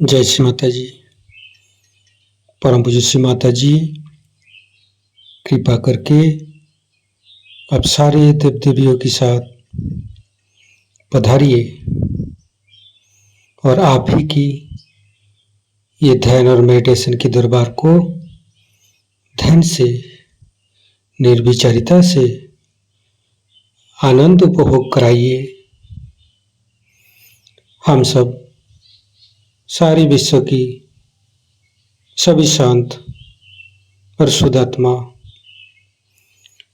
जय श्री माता जी। परम पूज्य श्री माता जी, कृपा करके आप सारे देव देवियों के साथ पधारिए और आप ही की ये ध्यान और मेडिटेशन के दरबार को ध्यान से, निर्विचारिता से आनंद उपभोग कराइए। हम सब सारे विश्व की सभी शांत और शुद्ध आत्मा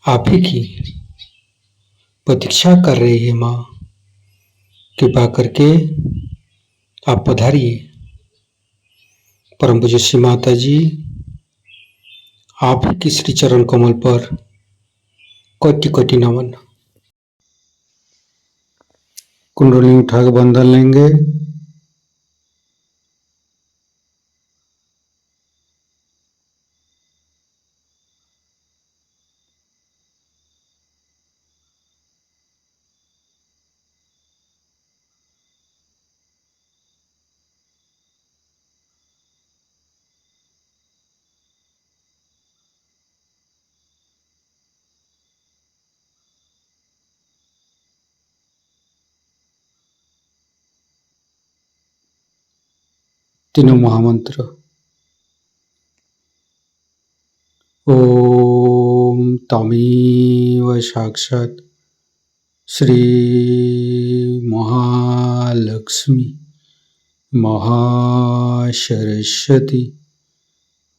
आप ही की प्रतीक्षा कर रही है। माँ, कृपा करके आप पधारिए। परम पूज्य श्री माता जी, आप ही की श्री चरण कमल पर कोटि कोटि नमन। कुंडली उठा के बंधन लेंगे। तीनों महामंत्र। ओम तमेव साक्षात् श्री महालक्ष्मी महासरस्वती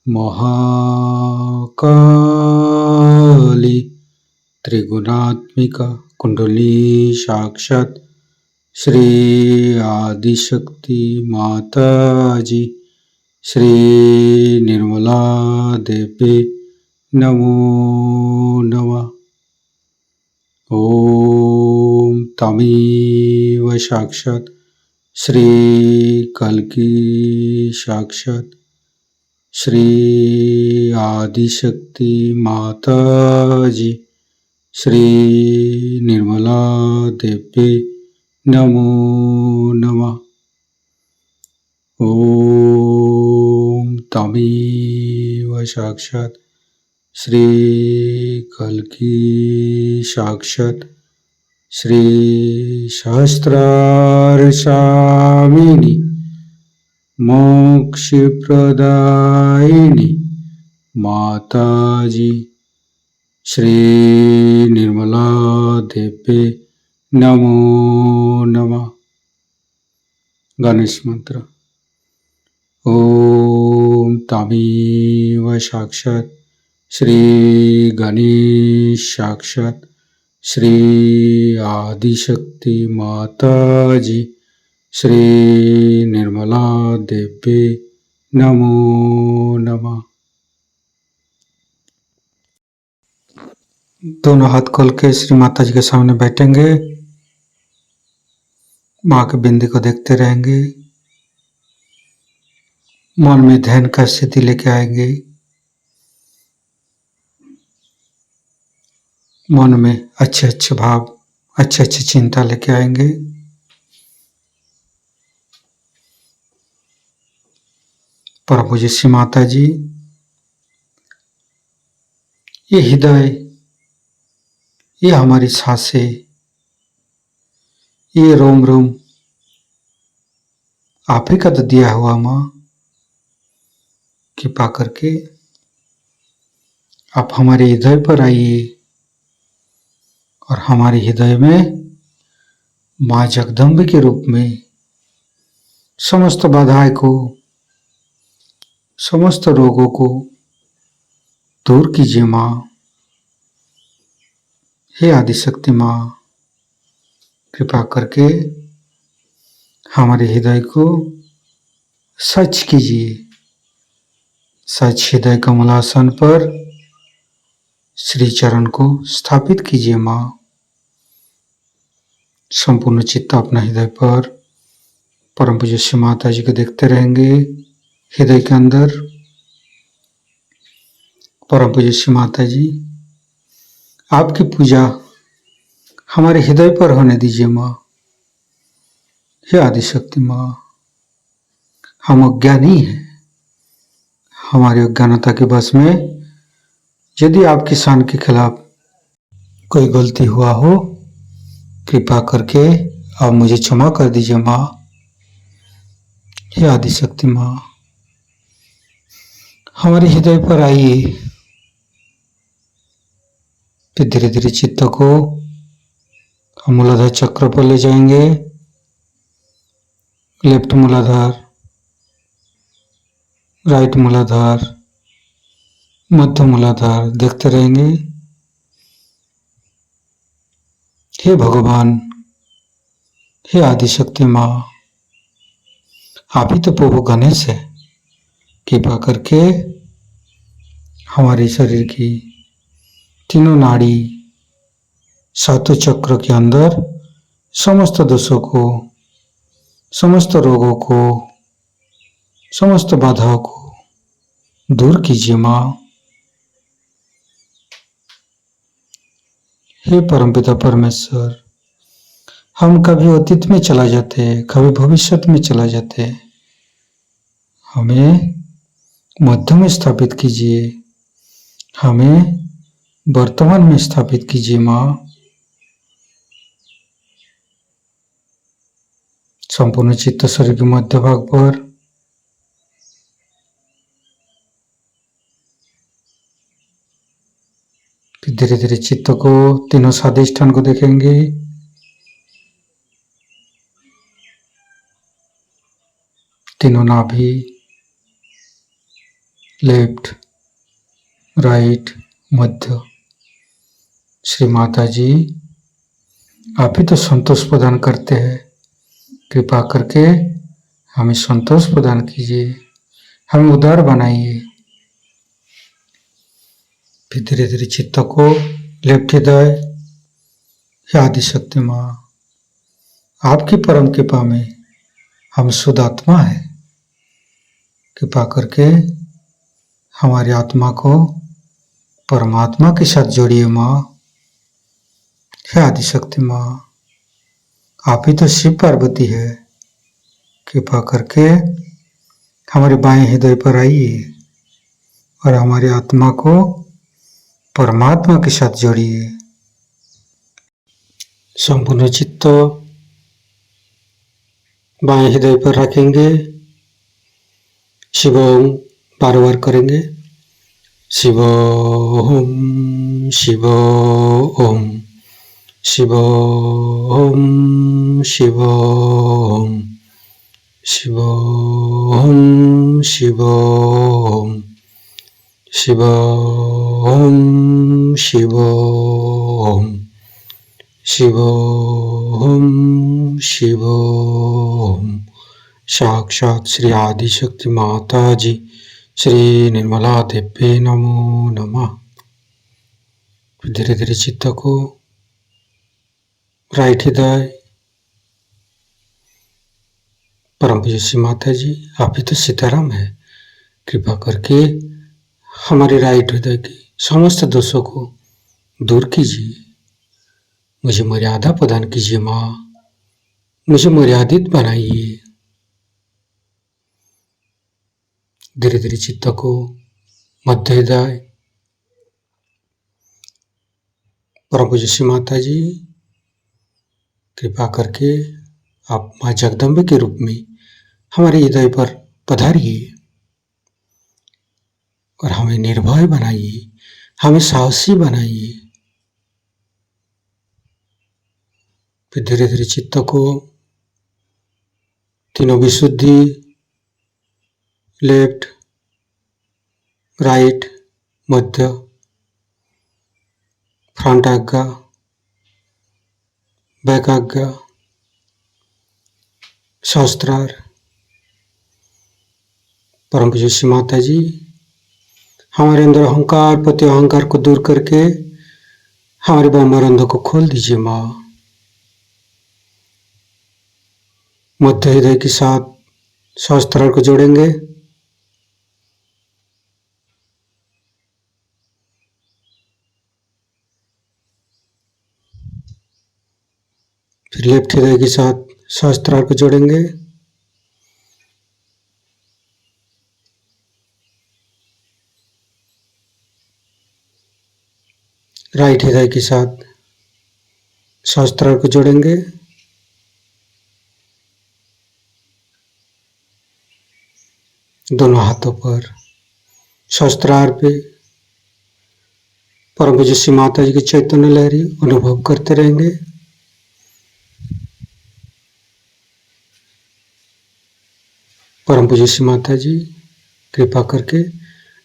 महाकाली त्रिगुणात्मिका कुंडली साक्षात् श्री आदिशक्ति माता जी श्री निर्मला देवी नमो नमः। ओम तमेव साक्षात् श्री कल्की साक्षात् श्री आदिशक्ति माता जी श्री निर्मला देवी नमो नमः। ओम तमेव साक्षात् श्री कल्की साक्षात् श्री सहस्रार स्वामिनी मोक्ष प्रदायिनी माता जी श्री निर्मला देवी नमो नमः। गणेश मंत्र। ओम तमेव साक्षात् श्री गणेश साक्षात् श्री आदिशक्ति माता जी श्री निर्मला देवी नमो नमः। दोनों हाथ खोल के श्री माता जी के सामने बैठेंगे। माँ के बिंदी को देखते रहेंगे। मन में ध्यान का स्थिति लेके आएंगे। मन में अच्छे अच्छे भाव, अच्छे अच्छे चिंता लेके आएंगे। परम पूज्य श्री माता जी, ये हृदय, ये हमारी सांसें, ये रोम रोम आप ही का तो दिया हुआ। माँ, कृपा करके आप हमारे हृदय पर आइए और हमारे हृदय में माँ जगदम्बे के रूप में समस्त बाधाएं को, समस्त रोगों को दूर कीजिए। माँ, हे आदिशक्ति माँ, कृपा करके हमारे हृदय को सच कीजिए। सच हृदय कमलासन पर श्री चरण को स्थापित कीजिए। माँ, संपूर्ण चित्त अपना हृदय पर परम पूज्य श्री माता जी को देखते रहेंगे। हृदय के अंदर परम पूज्य श्री माता जी, आपकी पूजा हमारे हृदय पर होने दीजिए। माँ, हे आदिशक्ति माँ, हम अज्ञानी हैं। हमारी अज्ञानता के बस में यदि आपकी शान के खिलाफ कोई गलती हुआ हो, कृपा करके आप मुझे क्षमा कर दीजिए माँ। हे आदिशक्ति माँ, हमारे हृदय पर आइए। फिर धीरे धीरे चित्त को हम मूलाधार चक्र पर ले जाएंगे। लेफ्ट मूलाधार, राइट मूलाधार, मध्य मूलाधार देखते रहेंगे। हे भगवान, हे आदिशक्ति माँ, आप ही तो प्रभु गणेश है। कृपा करके हमारे शरीर की तीनों नाड़ी, सातों चक्र के अंदर समस्त दोषों को, समस्त रोगों को, समस्त बाधाओं को दूर कीजिए माँ। हे परमपिता परमेश्वर, हम कभी अतीत में चला जाते, कभी भविष्य में चला जाते, हमें मध्य में स्थापित कीजिए, हमें वर्तमान में स्थापित कीजिए माँ। संपूर्ण चित्त शरीर के मध्य भाग पर फिर धीरे धीरे चित्त को तीनों स्वादिष्ठान को देखेंगे। तीनों नाभि, लेफ्ट, राइट, मध्य। श्री माता जी, आप ही तो संतोष प्रदान करते हैं। कृपा करके हमें संतोष प्रदान कीजिए, हमें उदार बनाइए। फिर धीरे धीरे चित्त को लेफ्ट हृदय, हे आदिशक्ति माँ, आपकी परम कृपा में हम शुद्ध आत्मा है। कृपा करके हमारी आत्मा को परमात्मा के साथ जोड़िए माँ। हे आदिशक्ति माँ, आप ही तो शिव पार्वती है। कृपा करके हमारे बाएं हृदय पर आइए और हमारी आत्मा को परमात्मा के साथ जोड़िए। संपूर्ण चित्त बाएं हृदय पर रखेंगे। शिवोम बार बार करेंगे। शिवोम, शिवोम, शिवोम, शिवोम, शिवोम, शिवोम, शिवोम, शिवोम, शिवोम, शिवोम। साक्षात श्री आदिशक्ति माता जी, श्री निर्मला देवी नमो नमः। धीरे धीरे चित्त को राइट हृदय, परम पूज्य श्री माता जी, आप ही तो सीताराम है। कृपा करके हमारे राइट हृदय के समस्त दोषों को दूर कीजिए। मुझे मर्यादा प्रदान कीजिए माँ, मुझे मर्यादित बनाइए। धीरे धीरे चित्त को मध्य हृदय, परम पूज्य श्री माता जी, कृपा करके आप माँ जगदम्बे के रूप में हमारे हृदय पर पधारिए और हमें निर्भय बनाइए, हमें साहसी बनाइए। फिर धीरे धीरे चित्त को तीनों विशुद्धि, लेफ्ट, राइट, मध्य, फ्रंट आज्ञा, बैक आज्ञा, सहस्त्रार, परम पूज्य श्री माता जी, हमारे अंदर अहंकार, प्रति अहंकार को दूर करके हमारे ब्रह्मानंद को खोल दीजिए माँ। मध्य हृदय के साथ सहस्त्रार को जोड़ेंगे। फिर लेफ्ट हृदय के साथ सहस्त्रार को जोड़ेंगे। राइट हृदय के साथ सहस्त्रार को जोड़ेंगे। दोनों हाथों पर सहस्त्रार पे परम पूज्य श्री माता जी की चैतन्य लहरी अनुभव करते रहेंगे। परम पूज्य श्री माता जी कृपा करके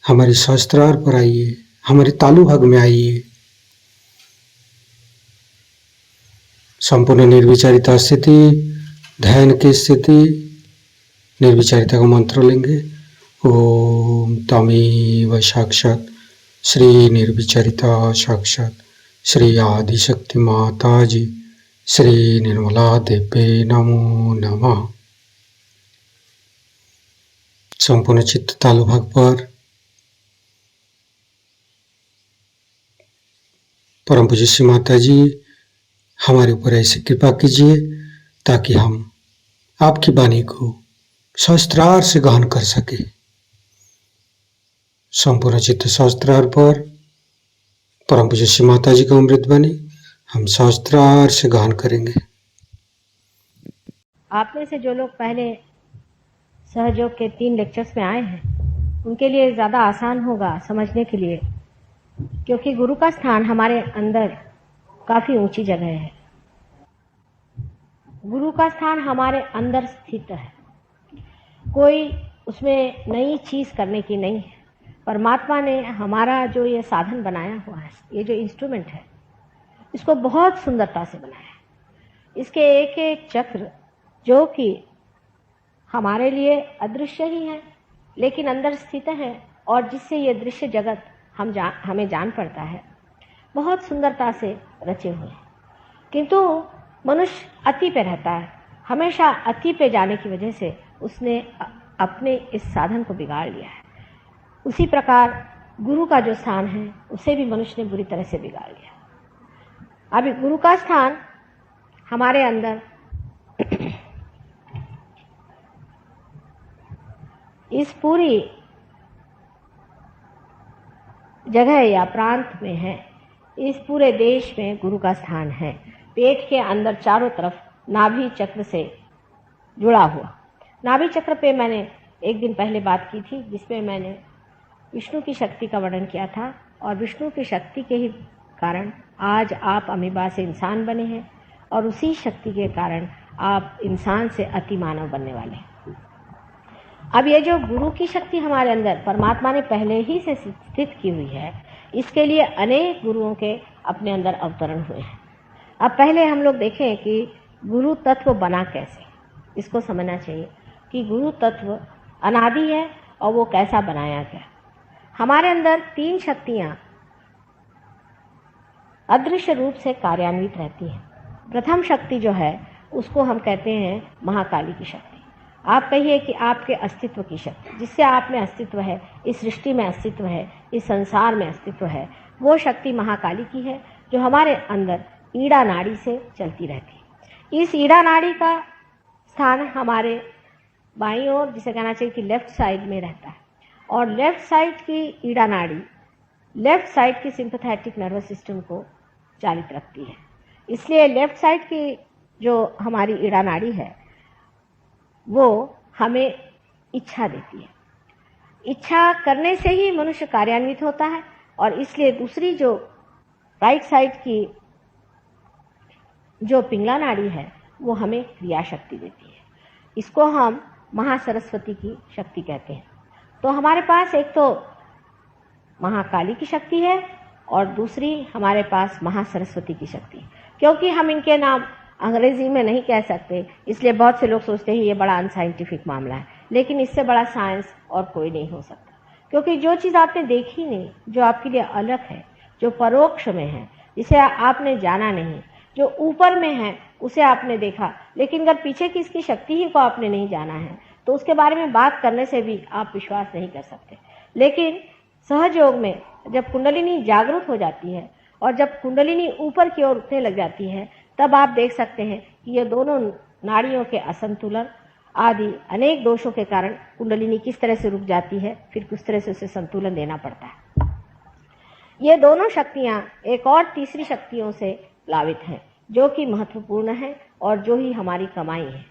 हमारे सहस्त्रार पर आइए, हमारे तालु भाग में आइए। संपूर्ण निर्विचारिता स्थिति, ध्यान की स्थिति, निर्विचारिता का मंत्र लेंगे। ओम तमेव साक्षात श्री निर्विचारिता साक्षात श्री आदिशक्ति माता जी श्री निर्मला देवे नमो नमः। संपूर्ण चित्त तालु भाग पर परम पूज्य श्री माता जी हमारे ऊपर ऐसी कृपा कीजिए ताकि हम आपकी वाणी को सहस्त्रार से गहन कर सके। संपूर्ण चित्त सहस्त्रार पर परम पूज्य श्री माता जी का अमृत वाणी हम सहस्त्रार से गहन करेंगे। आप में से जो लोग पहले सहयोग के 3 लेक्चर्स में आए हैं उनके लिए ज़्यादा आसान होगा समझने के लिए, क्योंकि गुरु का स्थान हमारे अंदर काफ़ी ऊंची जगह है। गुरु का स्थान हमारे अंदर स्थित है, कोई उसमें नई चीज़ करने की नहीं है। परमात्मा ने हमारा जो ये साधन बनाया हुआ है, ये जो इंस्ट्रूमेंट है, इसको बहुत सुंदरता से बनाया है। इसके एक एक चक्र जो कि हमारे लिए अदृश्य ही है लेकिन अंदर स्थित है और जिससे ये दृश्य जगत हमें जान पड़ता है, बहुत सुंदरता से रचे हुए हैं। किंतु मनुष्य अति पे रहता है, हमेशा अति पे जाने की वजह से उसने अपने इस साधन को बिगाड़ लिया है। उसी प्रकार गुरु का जो स्थान है उसे भी मनुष्य ने बुरी तरह से बिगाड़ लिया। अभी गुरु का स्थान हमारे अंदर इस पूरी जगह या प्रांत में है, इस पूरे देश में गुरु का स्थान है। पेट के अंदर चारों तरफ नाभि चक्र से जुड़ा हुआ। नाभि चक्र पे मैंने एक दिन पहले बात की थी, जिसमें मैंने विष्णु की शक्ति का वर्णन किया था और विष्णु की शक्ति के ही कारण आज आप अमीबा से इंसान बने हैं और उसी शक्ति के कारण आप इंसान से अति मानव बनने वाले हैं। अब ये जो गुरु की शक्ति हमारे अंदर परमात्मा ने पहले ही से स्थित की हुई है, इसके लिए अनेक गुरुओं के अपने अंदर अवतरण हुए हैं। अब पहले हम लोग देखें कि गुरु तत्व बना कैसे, इसको समझना चाहिए कि गुरु तत्व अनादि है और वो कैसा बनाया गया। हमारे अंदर 3 शक्तियाँ अदृश्य रूप से कार्यान्वित रहती हैं। प्रथम शक्ति जो है उसको हम कहते हैं महाकाली की शक्ति। आप कहिए कि आपके अस्तित्व की शक्ति, जिससे आप में अस्तित्व है, इस सृष्टि में अस्तित्व है, इस संसार में अस्तित्व है, वो शक्ति महाकाली की है जो हमारे अंदर ईड़ा नाड़ी से चलती रहती है। इस ईड़ा नाड़ी का स्थान हमारे बाईं ओर, जिसे कहना चाहिए कि लेफ्ट साइड में रहता है, और लेफ्ट साइड की ईड़ा नाड़ी लेफ्ट साइड की सिंपैथेटिक नर्वस सिस्टम को चालित रखती है। इसलिए लेफ्ट साइड की जो हमारी ईड़ा नाड़ी है वो हमें इच्छा देती है। इच्छा करने से ही मनुष्य कार्यान्वित होता है और इसलिए दूसरी जो राइट साइड की जो पिंगला नाड़ी है वो हमें क्रिया शक्ति देती है। इसको हम महासरस्वती की शक्ति कहते हैं। तो हमारे पास एक तो महाकाली की शक्ति है और दूसरी हमारे पास महासरस्वती की शक्ति। क्योंकि हम इनके नाम अंग्रेजी में नहीं कह सकते, इसलिए बहुत से लोग सोचते हैं ये बड़ा अनसाइंटिफिक मामला है, लेकिन इससे बड़ा साइंस और कोई नहीं हो सकता। क्योंकि जो चीज़ आपने देखी नहीं, जो आपके लिए अलग है, जो परोक्ष में है, जिसे आपने जाना नहीं, जो ऊपर में है उसे आपने देखा, लेकिन अगर पीछे की इसकी शक्ति ही को आपने नहीं जाना है तो उसके बारे में बात करने से भी आप विश्वास नहीं कर सकते। लेकिन सहयोग में जब कुंडलिनी जागृत हो जाती है और जब कुंडलिनी ऊपर की ओर उठने लग जाती है, तब आप देख सकते हैं कि ये दोनों नाड़ियों के असंतुलन आदि अनेक दोषों के कारण कुंडलिनी किस तरह से रुक जाती है, फिर किस तरह से उसे संतुलन देना पड़ता है। ये दोनों शक्तियां एक और तीसरी शक्तियों से प्लावित हैं, जो कि महत्वपूर्ण है और जो ही हमारी कमाई है।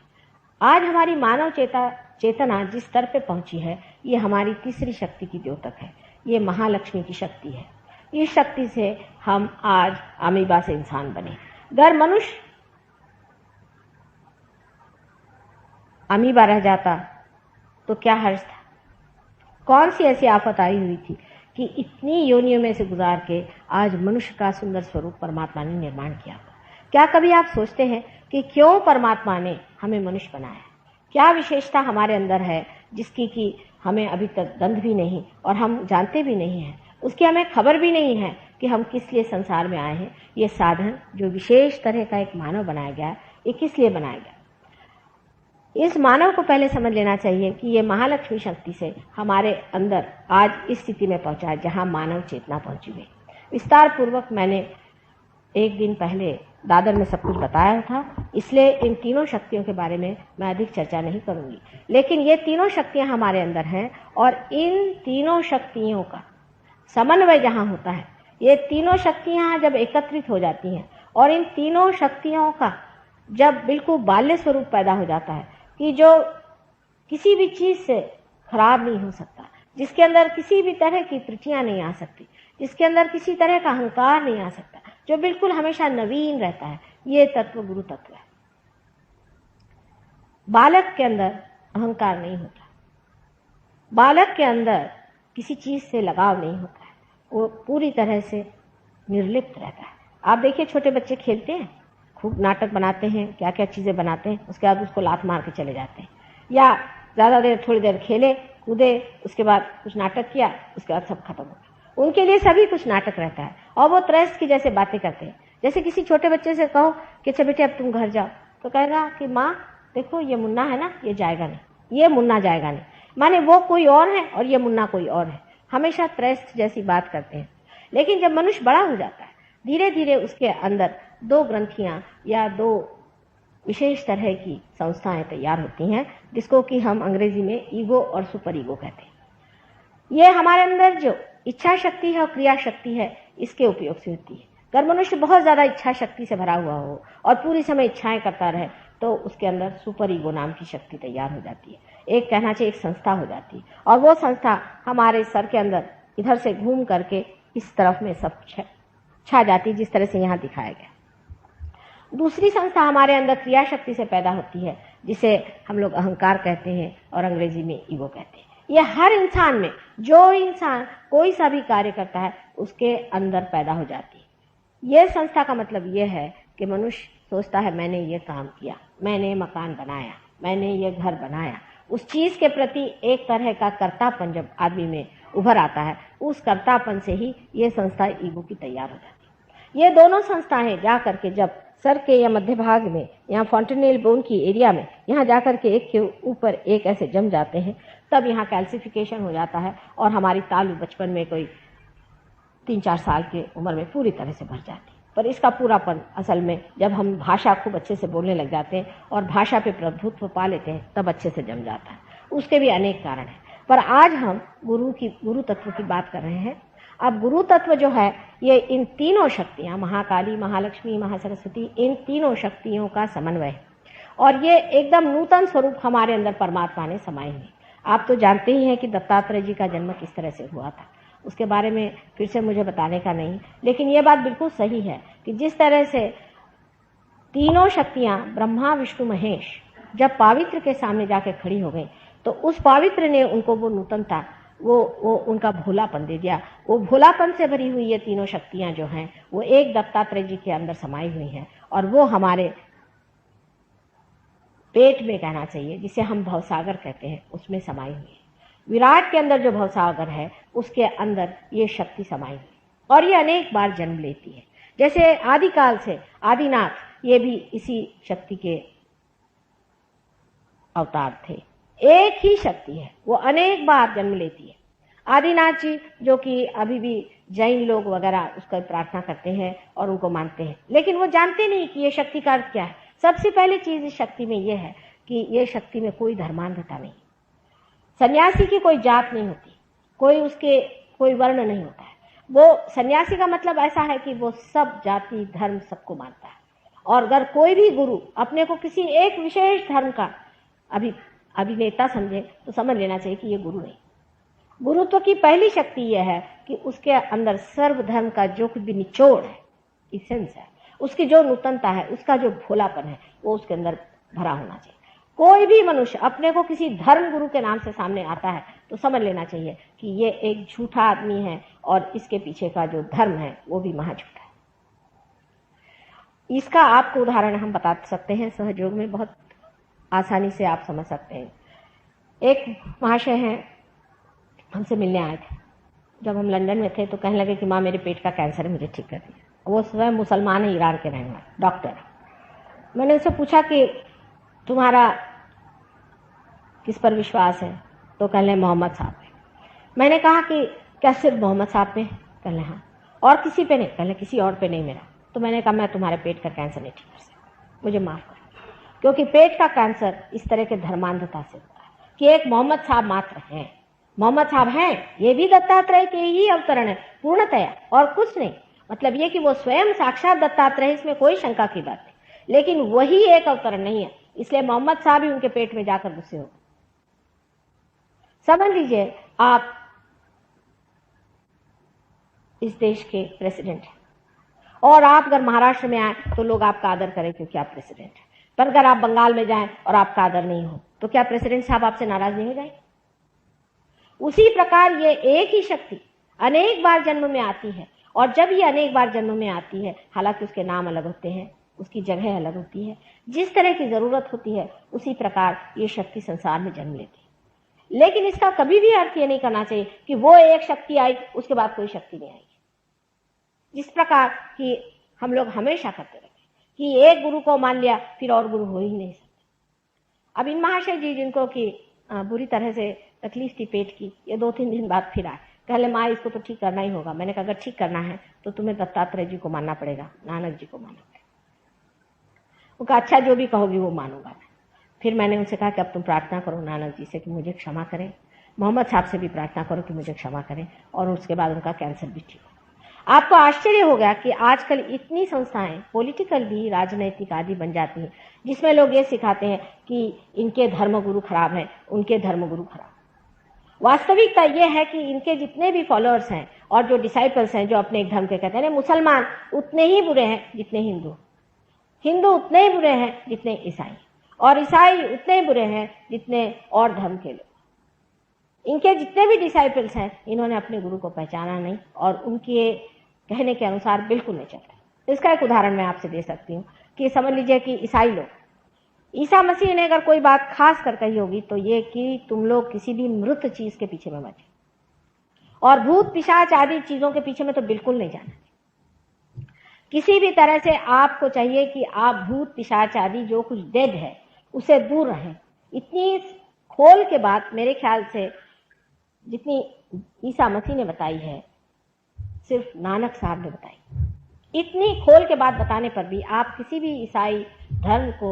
आज हमारी मानव चेतना जिस स्तर पे पहुंची है, ये हमारी तीसरी शक्ति की द्योतक है। ये महालक्ष्मी की शक्ति है। इस शक्ति से हम आज अमीबा से इंसान बने। अगर मनुष्य अमीबा रह जाता तो क्या हर्ज था? कौन सी ऐसी आफत आई हुई थी कि इतनी योनियों में से गुजार के आज मनुष्य का सुंदर स्वरूप परमात्मा ने निर्माण किया? क्या कभी आप सोचते हैं कि क्यों परमात्मा ने हमें मनुष्य बनाया? क्या विशेषता हमारे अंदर है जिसकी कि हमें अभी तक गंध भी नहीं और हम जानते भी नहीं हैं, उसकी हमें खबर भी नहीं है कि हम किस लिए संसार में आए हैं। ये साधन जो विशेष तरह का एक मानव बनाया गया, ये किस लिए बनाया गया? इस मानव को पहले समझ लेना चाहिए कि ये महालक्ष्मी शक्ति से हमारे अंदर आज इस स्थिति में पहुंचा है जहां मानव चेतना पहुंची है। विस्तार पूर्वक मैंने एक दिन पहले दादर में सब कुछ बताया था, इसलिए इन तीनों शक्तियों के बारे में मैं अधिक चर्चा नहीं करूंगी। लेकिन ये तीनों शक्तियां हमारे अंदर हैं और इन तीनों शक्तियों का समन्वय जहां होता है, ये तीनों शक्तियां जब एकत्रित हो जाती हैं और इन तीनों शक्तियों का जब बिल्कुल बाल्य स्वरूप पैदा हो जाता है कि जो किसी भी चीज से खराब नहीं हो सकता, जिसके अंदर किसी भी तरह की त्रुटियां नहीं आ सकती, जिसके अंदर किसी तरह का अहंकार नहीं आ सकता, जो बिल्कुल हमेशा नवीन रहता है, ये तत्व गुरु तत्व है। बालक के अंदर अहंकार नहीं होता, बालक के अंदर किसी चीज से लगाव नहीं होता है, वो पूरी तरह से निर्लिप्त रहता है। आप देखिए छोटे बच्चे खेलते हैं, खूब नाटक बनाते हैं, क्या क्या चीजें बनाते हैं, उसके बाद उसको लात मार के चले जाते हैं, या ज्यादा देर थोड़ी देर खेले कूदे, उसके बाद कुछ नाटक किया, उसके बाद सब खत्म हो गया। उनके लिए सभी कुछ नाटक रहता है और वो त्रस्त की जैसे बातें करते हैं। जैसे किसी छोटे बच्चे से कहो कि अच्छा बेटे अब तुम घर जाओ, तो कहेगा कि माँ देखो ये मुन्ना है ना, ये जाएगा नहीं, ये मुन्ना जाएगा नहीं, माने वो कोई और है और ये मुन्ना कोई और है, हमेशा त्रस्त जैसी बात करते हैं। लेकिन जब मनुष्य बड़ा हो जाता है, धीरे धीरे उसके अंदर दो ग्रंथियां या दो विशेष तरह की संस्थाएं तैयार होती हैं, जिसको कि हम अंग्रेजी में ईगो और सुपर ईगो कहते हैं। ये हमारे अंदर जो इच्छा शक्ति है और क्रिया शक्ति है, इसके उपयोग से होती है। अगर मनुष्य बहुत ज्यादा इच्छा शक्ति से भरा हुआ हो और पूरी समय इच्छाएं करता रहे, तो उसके अंदर सुपर ईगो नाम की शक्ति तैयार हो जाती है। एक कहना चाहिए एक संस्था हो जाती है, और वो संस्था हमारे सर के अंदर इधर से घूम करके इस तरफ में सब छा जाती है, जिस तरह से यहाँ दिखाया गया। दूसरी संस्था हमारे अंदर क्रिया शक्ति से पैदा होती है, जिसे हम लोग अहंकार कहते हैं और अंग्रेजी में ईगो कहते हैं। यह हर इंसान में, जो इंसान कोई सा भी कार्य करता है, उसके अंदर पैदा हो जाती है। यह संस्था का मतलब यह है कि मनुष्य सोचता है मैंने ये काम किया, मैंने मकान बनाया, मैंने ये घर बनाया, उस चीज के प्रति एक तरह का कर्तापन जब आदमी में उभर आता है, उस कर्तापन से ही ये संस्था ईगो की तैयार हो जाती है। ये दोनों संस्थाएं जाकर के जब सर के या मध्य भाग में, यहाँ फॉन्टेनेल बोन की एरिया में, यहाँ जाकर के एक के ऊपर एक ऐसे जम जाते हैं, तब यहाँ कैल्सिफिकेशन हो जाता है और हमारी तालू बचपन में कोई 3-4 साल की उम्र में पूरी तरह से भर जाती है। पर इसका पूरापन असल में जब हम भाषा खूब अच्छे से बोलने लग जाते हैं और भाषा पे प्रभुत्व पा लेते हैं, तब अच्छे से जम जाता है। उसके भी अनेक कारण हैं, पर आज हम गुरु तत्व की बात कर रहे हैं। अब गुरु तत्व जो है, ये इन तीनों शक्तियां, महाकाली, महालक्ष्मी, महासरस्वती, इन तीनों शक्तियों का समन्वय है और ये एकदम नूतन स्वरूप हमारे अंदर परमात्मा ने समाये हुए। आप तो जानते ही हैं कि दत्तात्रेय जी का जन्म किस तरह से हुआ था, उसके बारे में फिर से मुझे बताने का नहीं, लेकिन ये बात बिल्कुल सही है कि जिस तरह से तीनों शक्तियां ब्रह्मा विष्णु महेश जब पावित्र के सामने जाके खड़ी हो गई, तो उस पावित्र ने उनको वो नूतनता, वो उनका भोलापन दे दिया। वो भोलापन से भरी हुई ये तीनों शक्तियां जो हैं, वो एक दत्तात्रेय जी के अंदर समाई हुई हैं और वो हमारे पेट में कहना चाहिए, जिसे हम भवसागर कहते हैं, उसमें समाई हुई है। विराट के अंदर जो भवसागर है, उसके अंदर ये शक्ति समाई हुई और ये अनेक बार जन्म लेती है। जैसे आदिकाल से आदिनाथ, ये भी इसी शक्ति के अवतार थे। एक ही शक्ति है, वो अनेक बार जन्म लेती है। आदिनाथ जी जो कि अभी भी जैन लोग वगैरह उसका प्रार्थना करते हैं और उनको मानते हैं, लेकिन वो जानते नहीं कि ये शक्ति का अर्थ क्या है। सबसे पहली चीज इस शक्ति में ये है कि ये शक्ति में कोई धर्मांधता नहीं, सन्यासी की कोई जात नहीं होती, कोई उसके कोई वर्ण नहीं होता है। वो सन्यासी का मतलब ऐसा है कि वो सब जाति धर्म सबको मानता है, और अगर कोई भी गुरु अपने को किसी एक विशेष धर्म का अभिनेता समझे तो समझ लेना चाहिए कि ये गुरु नहीं। गुरुत्व की पहली शक्ति यह है कि उसके अंदर सर्व धर्म का जो कुछ भी निचोड़ है, इसेंस है, उसकी जो नूतनता है, उसका जो भोलापन है, वो उसके अंदर भरा होना चाहिए। कोई भी मनुष्य अपने को किसी धर्म गुरु के नाम से सामने आता है तो समझ लेना चाहिए कि ये एक झूठा आदमी है और इसके पीछे का जो धर्म है वो भी महाझूठा है। इसका आपको उदाहरण हम बता सकते हैं सहयोग में, बहुत आसानी से आप समझ सकते हैं। एक महाशय हैं, हमसे मिलने आए थे जब हम लंदन में थे, तो कहने लगे कि माँ मेरे पेट का कैंसर है, मुझे ठीक कर दिया। वो स्वयं मुसलमान है, ईरान के रहने वाले डॉक्टर। मैंने उनसे पूछा कि तुम्हारा किस पर विश्वास है, तो कहने मोहम्मद साहब पे। मैंने कहा कि क्या सिर्फ मोहम्मद साहब पे? कहने हाँ। और किसी पे नहीं? कहने किसी और पे नहीं मेरा। तो मैंने कहा मैं तुम्हारे पेट का कैंसर नहीं ठीक कर सकता, मुझे माफ करो, क्योंकि पेट का कैंसर इस तरह के धर्मांधता से होता है कि एक मोहम्मद साहब मात्र हैं। मोहम्मद साहब हैं, ये भी दत्तात्रेय के ही अवतरण है पूर्णतया, और कुछ नहीं। मतलब ये कि वो स्वयं साक्षात दत्तात्रेय, इसमें कोई शंका की बात नहीं, लेकिन वही एक अवतरण नहीं है, इसलिए मोहम्मद साहब ही उनके पेट में जाकर गुस्से हो गए। समझ लीजिए आप इस देश के प्रेसिडेंट हैं, और आप अगर महाराष्ट्र में आए तो लोग आपका आदर करें क्योंकि आप प्रेसिडेंट हैं, पर अगर आप बंगाल में जाएं और आपका आदर नहीं हो तो क्या प्रेसिडेंट साहब आपसे नाराज नहीं हो जाए? उसी प्रकार ये एक ही शक्ति अनेक बार जन्म में आती है, और जब ये अनेक बार जन्म में आती है, हालांकि उसके नाम अलग होते हैं, उसकी जगह अलग होती है, जिस तरह की जरूरत होती है उसी प्रकार ये शक्ति संसार में जन्म लेती है। लेकिन इसका कभी भी अर्थ ये नहीं करना चाहिए कि वो एक शक्ति आई उसके बाद कोई शक्ति नहीं आएगी, जिस प्रकार कि हम लोग हमेशा करते रहते कि एक गुरु को मान लिया फिर और गुरु हो ही नहीं सकते। अब इन महाशय जी जिनको कि बुरी तरह से तकलीफ थी पेट की, ये 2-3 दिन बाद फिर आए, कहले माँ इसको तो ठीक करना ही होगा। मैंने कहा अगर ठीक करना है तो तुम्हें दत्तात्रेय जी को मानना पड़ेगा, नानक जी को मानना पड़ेगा। वो कहा अच्छा जो भी कहोगी वो मानूंगा मैं। फिर मैंने उनसे कहा कि अब तुम प्रार्थना करो नानक जी से कि मुझे क्षमा करें, मोहम्मद साहब से भी प्रार्थना करो कि मुझे क्षमा करें, और उसके बाद उनका कैंसर भी ठीक हो। आपको आश्चर्य हो गया कि आजकल इतनी संस्थाएं पॉलिटिकल भी, राजनैतिक आदि बन जाती हैं, जिसमें लोग ये सिखाते हैं कि इनके धर्मगुरु खराब हैं, उनके धर्मगुरु खराब। वास्तविकता यह है कि इनके जितने भी फॉलोअर्स हैं और जो डिसाइपल्स हैं, जो अपने एक धर्म के कहते हैं, मुसलमान उतने ही बुरे हैं जितने हिंदू, हिंदू उतने ही बुरे हैं जितने ईसाई, और ईसाई उतने ही बुरे हैं जितने और धर्म के लोग। इनके जितने भी डिसाइपल्स हैं, इन्होंने अपने गुरु को पहचाना नहीं और उनके कहने के अनुसार बिल्कुल नहीं चल रहा। इसका एक उदाहरण मैं आपसे दे सकती हूँ कि समझ लीजिए कि ईसाई लोग, ईसा मसीह ने अगर कोई बात खास कर कही होगी तो ये कि तुम लोग किसी भी मृत चीज के पीछे में मत जाओ, और भूत पिशाच आदि चीजों के पीछे में तो बिल्कुल नहीं जाना। किसी भी तरह से आपको चाहिए कि आप भूत पिशाच आदि जो कुछ डेड है उसे दूर रहें। इतनी खोल के बात मेरे ख्याल से जितनी ईसा मसीह ने बताई है सिर्फ नानक साहब ने बताई। इतनी खोल के बात बताने पर भी आप किसी भी ईसाई धर्म को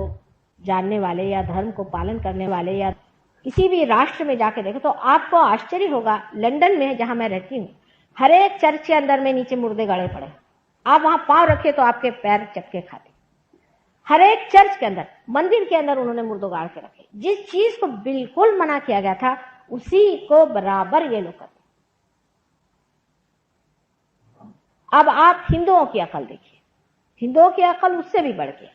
जानने वाले या धर्म को पालन करने वाले या किसी भी राष्ट्र में जाके देखें तो आपको आश्चर्य होगा। लंदन में जहां मैं रहती हूँ, हर एक चर्च के अंदर में नीचे मुर्दे गड़े पड़े, आप वहां पांव रखे तो आपके पैर चक्के खाते। हर एक चर्च के अंदर, मंदिर के अंदर उन्होंने मुर्दों गाड़ के रखे। जिस चीज को बिल्कुल मना किया गया था उसी को बराबर ये लोग करते। अब आप हिंदुओं की अकल देखिए, हिंदुओं की अकल उससे भी बढ़ गई।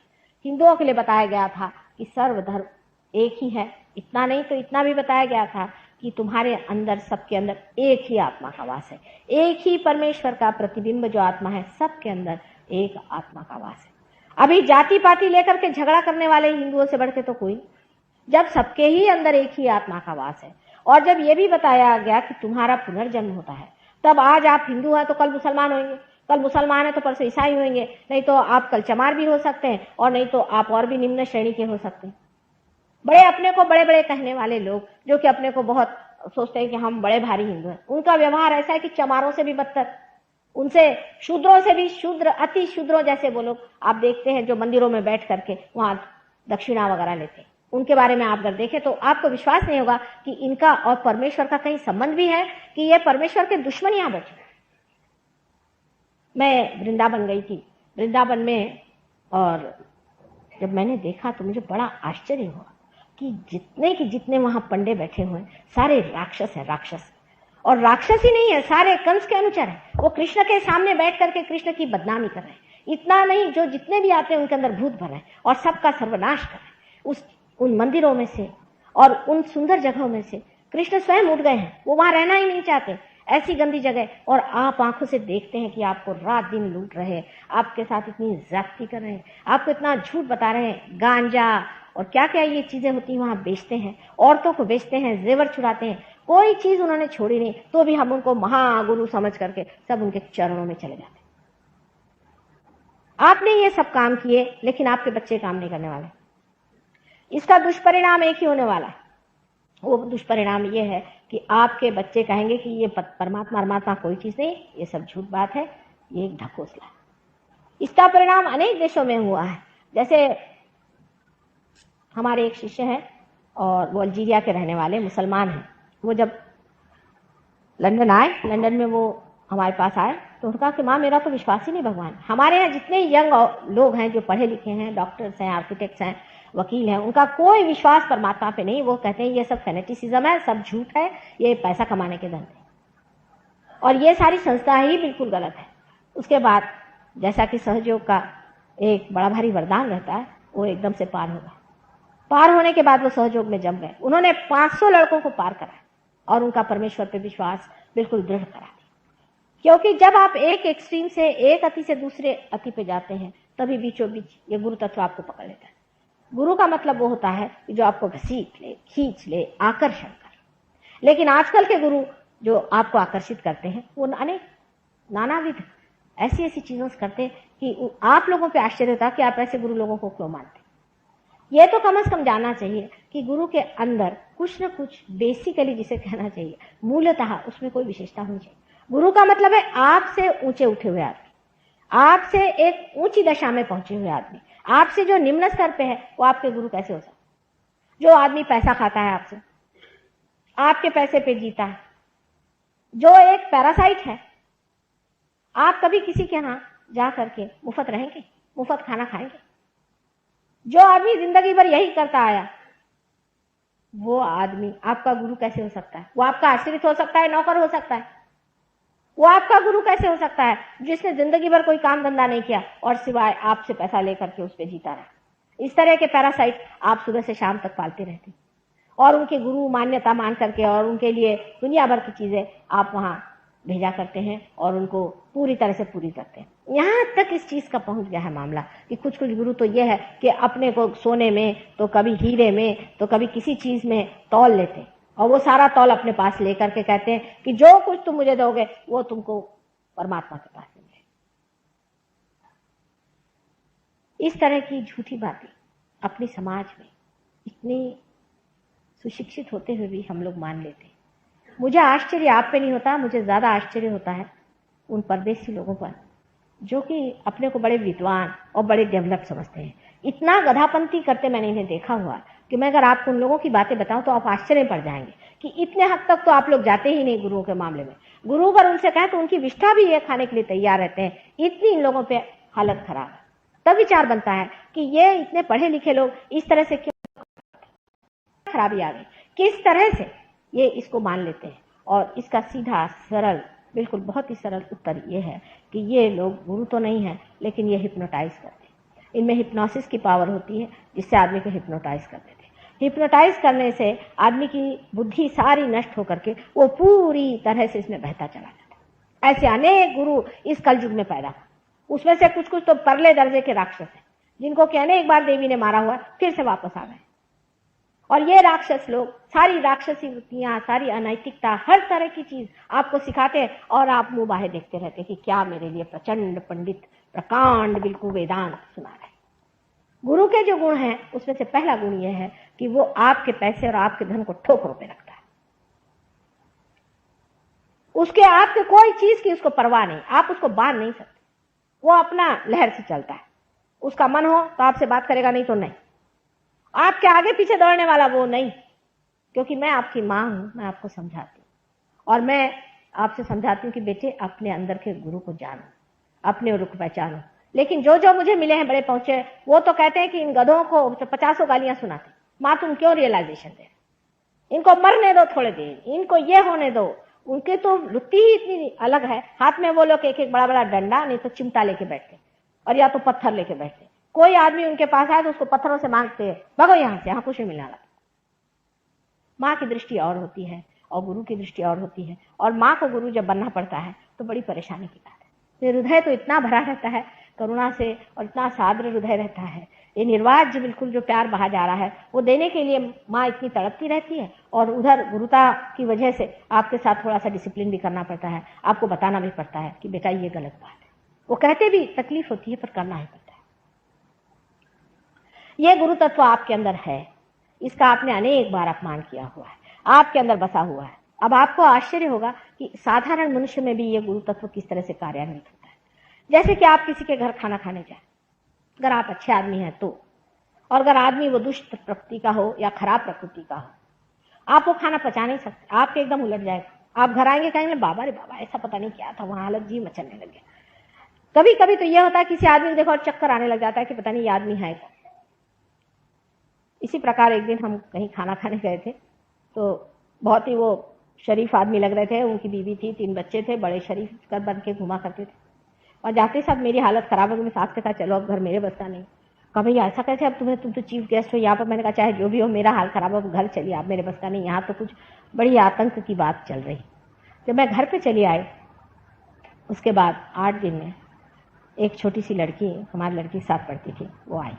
हिंदुओं के लिए बताया गया था कि सर्वधर्म एक ही है, इतना नहीं तो इतना भी बताया गया था कि तुम्हारे अंदर, सबके अंदर एक ही आत्मा का वास है, एक ही परमेश्वर का प्रतिबिंब जो आत्मा है, सबके अंदर एक आत्मा का वास है। अभी जाति पाति लेकर के झगड़ा करने वाले हिंदुओं से बढ़ के तो कोई, जब सबके ही अंदर एक ही आत्मा का वास है, और जब ये भी बताया गया कि तुम्हारा पुनर्जन्म होता है, तब आज आप हिंदू हैं तो कल मुसलमान होंगे, कल मुसलमान है तो परसों ईसाई होंगे, नहीं तो आप कल चमार भी हो सकते हैं, और नहीं तो आप और भी निम्न श्रेणी के हो सकते हैं। बड़े अपने को बड़े बड़े कहने वाले लोग जो कि अपने को बहुत सोचते हैं कि हम बड़े भारी हिंदू हैं, उनका व्यवहार ऐसा है कि चमारों से भी बदतर, उनसे शूद्रों से भी शूद्र, अति शूद्रों जैसे वो लोग आप देखते हैं जो मंदिरों में बैठ करके वहां दक्षिणा वगैरह लेते हैं। उनके बारे में आप अगर देखें तो आपको विश्वास नहीं होगा कि इनका और परमेश्वर का कहीं संबंध भी है, कि ये परमेश्वर के दुश्मन यहां बैठे। मैं वृंदावन गई थी, वृंदावन में, और जब मैंने देखा तो मुझे बड़ा आश्चर्य हुआ कि जितने वहां पंडे बैठे हुए हैं सारे राक्षस हैं, राक्षस। और राक्षस ही नहीं है, सारे कंस के अनुचर हैं। वो कृष्ण के सामने बैठ करके कृष्ण की बदनामी कर रहे हैं। इतना नहीं, जो जितने भी आते हैं उनके अंदर भूत भर रहे हैं और सबका सर्वनाश कर रहे हैं। उन मंदिरों में से और उन सुंदर जगहों में से कृष्ण स्वयं उठ गए हैं, वो वहां रहना ही नहीं चाहते, ऐसी गंदी जगह। और आप आंखों से देखते हैं कि आपको रात दिन लूट रहे हैं, आपके साथ इतनी ज्यादती कर रहे हैं, आपको इतना झूठ बता रहे हैं, गांजा और क्या क्या ये चीजें होती हैं वहां बेचते हैं, औरतों को बेचते हैं, जेवर चुराते हैं। कोई चीज उन्होंने छोड़ी नहीं, तो भी हम उनको महागुरु समझ करके सब उनके चरणों में चले जाते। आपने ये सब काम किए, लेकिन आपके बच्चे काम नहीं करने वाले। इसका दुष्परिणाम एक ही होने वाला है। वो दुष्परिणाम ये है कि आपके बच्चे कहेंगे कि ये परमात्मा कोई चीज नहीं, ये सब झूठ बात है, ये एक ढकोसला है। इसका परिणाम अनेक देशों में हुआ है। जैसे हमारे एक शिष्य हैं और वो अल्जीरिया के रहने वाले मुसलमान हैं। वो जब लंदन आए, लंदन में वो हमारे पास आए तो उन्होंने कहा कि माँ मेरा तो विश्वास ही नहीं भगवान। हमारे यहाँ जितने यंग लोग हैं जो पढ़े लिखे हैं, डॉक्टर्स हैं, आर्किटेक्ट्स हैं, वकील हैं, उनका कोई विश्वास परमात्मा पे नहीं। वो कहते हैं ये सब फेनेटिसिज्म है, सब झूठ है, ये पैसा कमाने के धंधे, और ये सारी संस्था ही बिल्कुल गलत है। उसके बाद जैसा कि सहयोग का एक बड़ा भारी वरदान रहता है, वो एकदम से पार होगा। पार होने के बाद वो सहयोग में जम गए। उन्होंने 500 लड़कों को पार करा और उनका परमेश्वर पे विश्वास बिल्कुल दृढ़ करा दिया। क्योंकि जब आप एक एक्सट्रीम से, एक अति से दूसरे अति पे जाते हैं, तभी बीचों बीच ये गुरु तत्व आपको पकड़ लेता है। गुरु का मतलब वो होता है कि जो आपको घसीट ले, खींच ले, आकर्षण कर। लेकिन आजकल के गुरु जो आपको आकर्षित करते हैं वो नानाविध ऐसी ऐसी चीजों से करते हैं कि आप लोगों पे आश्चर्य होता है कि आप ऐसे गुरु लोगों को क्यों मानते। ये तो कम से कम जानना चाहिए कि गुरु के अंदर कुछ न कुछ बेसिकली, जिसे कहना चाहिए मूलतः, उसमें कोई विशेषता होनी चाहिए। गुरु का मतलब है आपसे ऊंचे उठे हुए आदमी, आपसे एक ऊंची दशा में पहुंचे हुए आदमी। आपसे जो निम्न स्तर पे है वो आपके गुरु कैसे हो सकते? जो आदमी पैसा खाता है आपसे, आपके पैसे पे जीता है, जो एक पैरासाइट है। आप कभी किसी के यहां जा करके मुफ्त रहेंगे, मुफ्त खाना खाएंगे? जो आदमी जिंदगी भर यही करता आया, वो आदमी आपका गुरु कैसे हो सकता है? वो आपका आश्रित हो सकता है, नौकर हो सकता है। वो आपका गुरु कैसे हो सकता है जिसने जिंदगी भर कोई काम धंधा नहीं किया और सिवाय आपसे पैसा लेकर के उस पर जीता रहा? इस तरह के पैरासाइट आप सुबह से शाम तक पालते रहते और उनके गुरु मान्यता मान करके और उनके लिए दुनिया भर की चीजें आप वहां भेजा करते हैं और उनको पूरी तरह से पूरी करते हैं। यहां तक इस चीज का पहुंच गया है मामला कि कुछ कुछ गुरु तो यह है कि अपने को सोने में, तो कभी हीरे में, तो कभी किसी चीज में तौल लेते और वो सारा तौल अपने पास लेकर के कहते हैं कि जो कुछ तुम मुझे दोगे वो तुमको परमात्मा के पास मिले। इस तरह की झूठी बातें अपने समाज में इतनी सुशिक्षित होते हुए भी हम लोग मान लेते हैं। मुझे आश्चर्य आप पे नहीं होता, मुझे ज्यादा आश्चर्य होता है उन परदेशी लोगों पर जो कि अपने को बड़े विद्वान और बड़े डेवलप समझते हैं। इतना गधापंती करते मैंने इन्हें देखा हुआ कि मैं अगर आपको उन लोगों की बातें बताऊं तो आप आश्चर्य पड़ जाएंगे कि इतने हद तक तो आप लोग जाते ही नहीं गुरुओं के मामले में। गुरु अगर उनसे कहें तो उनकी विष्ठा भी ये खाने के लिए तैयार रहते हैं, इतनी इन लोगों पे हालत खराब है। तब विचार बनता है कि ये इतने पढ़े लिखे लोग इस तरह से क्यों खराबी आ गई, किस तरह से ये इसको मान लेते हैं। और इसका सीधा सरल, बिल्कुल बहुत ही सरल उत्तर ये है कि ये लोग गुरु तो नहीं है, लेकिन ये हिप्नोटाइज करते हैं। इनमें हिप्नोसिस की पावर होती है जिससे आदमी को हिप्नोटाइज कर देते हैं। हिप्नोटाइज करने से आदमी की बुद्धि सारी नष्ट होकर के वो पूरी तरह से इसमें बहता चला जाता है। ऐसे अनेक गुरु इस कलयुग में पैदा हुए। उसमें से कुछ कुछ तो परले दर्जे के राक्षस हैं जिनको कि अनेक बार देवी ने मारा हुआ, फिर से वापस आ गए। और ये राक्षस लोग सारी राक्षसी वृत्तियां, सारी अनैतिकता, हर तरह की चीज आपको सिखाते हैं और आप मुंह बाहे देखते रहते कि क्या मेरे लिए प्रचंड पंडित प्रकांड बिल्कुल वेदांत सुना रहे। गुरु के जो गुण हैं उसमें से पहला गुण यह है कि वो आपके पैसे और आपके धन को ठोकरों पे रखता है। उसके आपके कोई चीज की उसको परवाह नहीं, आप उसको बांध नहीं सकते। वो अपना लहर से चलता है। उसका मन हो तो आपसे बात करेगा, नहीं तो नहीं। आपके आगे पीछे दौड़ने वाला वो नहीं, क्योंकि मैं आपकी मां हूं, मैं आपको समझाती हूं और मैं आपसे समझाती हूं कि बेटे अपने अंदर के गुरु को जानो। अपने रुख पहचानो। लेकिन जो जो मुझे मिले हैं बड़े पहुंचे, वो तो कहते हैं कि इन गधों को 50 गालियां सुनाते, माँ तुम क्यों रियलाइजेशन दे, इनको मरने दो थोड़े देर, इनको ये होने दो। उनकी तो वृत्ति ही इतनी अलग है। हाथ में वो लोग एक एक बड़ा बड़ा डंडा, नहीं तो चिमटा लेके बैठते, और या तो पत्थर लेके बैठते। कोई आदमी उनके पास आए तो उसको पत्थरों से मांगते हैं, भगो यहां से, यहां कुछ नहीं मिलने वाला। माँ की दृष्टि और होती है और गुरु की दृष्टि और होती है, और माँ को गुरु जब बनना पड़ता है तो बड़ी परेशानी की बात है। ये हृदय तो इतना भरा रहता है करुणा से, और इतना साद्र हृदय रहता है, ये निर्वाज बिल्कुल जो प्यार बहा जा रहा है वो देने के लिए माँ इतनी तड़पती रहती है। और उधर गुरुता की वजह से आपके साथ थोड़ा सा डिसिप्लिन भी करना पड़ता है, आपको बताना भी पड़ता है कि बेटा ये गलत बात है। वो कहते भी तकलीफ होती है पर करना ही पड़ता है। ये गुरु तत्व आपके अंदर है, इसका आपने अनेक बार अपमान किया हुआ है, आपके अंदर बसा हुआ है। अब आपको आश्चर्य होगा कि साधारण मनुष्य में भी ये गुरु तत्व किस तरह से कार्यान्वित होता है। जैसे कि आप किसी के घर खाना खाने जाए, अगर आप अच्छे आदमी हैं तो, और अगर आदमी वो दुष्ट प्रकृति का हो या खराब प्रकृति का हो, आप वो खाना पचा नहीं सकते, आपके एकदम उलट जाएगा। आप घर आएंगे कहेंगे बाबा रे बाबा ऐसा पता नहीं क्या था, वहां हालत जी मचलने लग गया। कभी कभी तो यह होता है किसी आदमी को देखो और चक्कर आने लग जाता है कि पता नहीं ये आदमी है कौन। इसी प्रकार एक दिन हम कहीं खाना खाने गए थे, तो बहुत ही वो शरीफ आदमी लग रहे थे, उनकी बीवी थी, 3 बच्चे थे, बड़े शरीफ कर बन के घुमा करते थे। और जाते साथ मेरी हालत खराब हो गई, मैं सास के साथ चलो अब घर मेरे बस का नहीं। कहा भैया ऐसा कैसे, अब तुम तो चीफ गेस्ट हो यहाँ पर। मैंने कहा चाहे जो भी हो मेरा हाल खराब हो, घर चलिए, आप मेरे बस का नहीं, यहाँ तो कुछ बड़ी आतंक की बात चल रही। जब मैं घर पे चली आई उसके बाद 8 दिन में एक छोटी सी लड़की, हमारी लड़की साथ पढ़ती थी, वो आई।